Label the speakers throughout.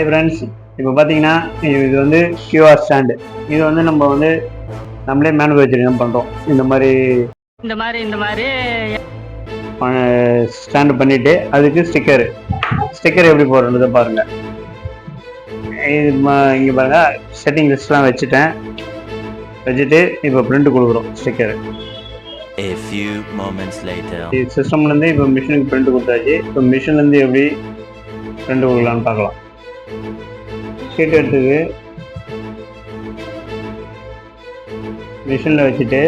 Speaker 1: Friends, இப்போ பார்த்தீங்கன்னா இது வந்து கியூஆர் ஸ்டாண்டு. இது வந்து நம்ம வந்து நம்மளே மேனுஃபேக்சரிங் பண்ணுறோம். இந்த மாதிரி ஸ்டாண்டு பண்ணிவிட்டு அதுக்கு ஸ்டிக்கர் எப்படி போடுறதை பாருங்கள். இது இங்கே பாருங்கள், செட்டிங் லிஸ்ட்லாம் வச்சுட்டு இப்போ பிரிண்ட் கொடுக்குறோம் sticker.
Speaker 2: A few moments later.
Speaker 1: சிஸ்டம்லேருந்து இப்போ மிஷினுக்கு பிரிண்ட் கொடுத்தாச்சு. இப்போ மிஷின்லேருந்து எப்படி பிரிண்ட் கொடுக்கலான்னு பார்க்கலாம். ஷீட் எடுத்துக்கு மிஷினில் வச்சுட்டு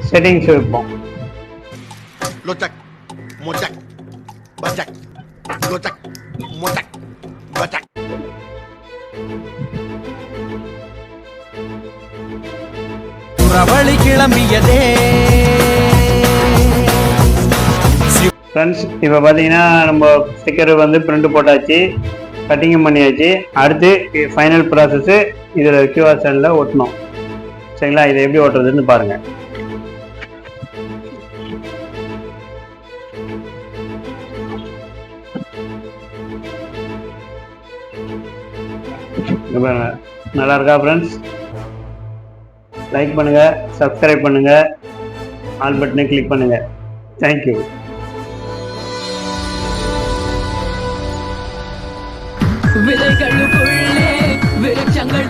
Speaker 1: செட்டிங்ஸ் வைப்போம்.
Speaker 3: லோச்சக் மோச்சக் பச்சக் லோச்சக் மோச்சக் பச்சக்.
Speaker 4: புறவழி கிளம்பியதே.
Speaker 1: ஃப்ரெண்ட்ஸ், இப்போ பார்த்தீங்கன்னா நம்ம ஸ்டிக்கர் வந்து பிரிண்ட் போட்டாச்சு, கட்டிங்கும் பண்ணியாச்சு. அடுத்து ஃபைனல் ப்ராசஸ்ஸு இதில் கியூஆர் ஸ்டாண்டில் ஒட்டணும். சரிங்களா? இதை எப்படி ஓட்டுறதுன்னு பாருங்கள். நல்லா இருக்கா ஃப்ரெண்ட்ஸ்? லைக் பண்ணுங்கள், சப்ஸ்கிரைப் பண்ணுங்கள், ஆல் பட்டனை கிளிக் பண்ணுங்கள். தேங்க்யூ.
Speaker 5: விதைகளுக்குள்ளே விருட்சங்கள்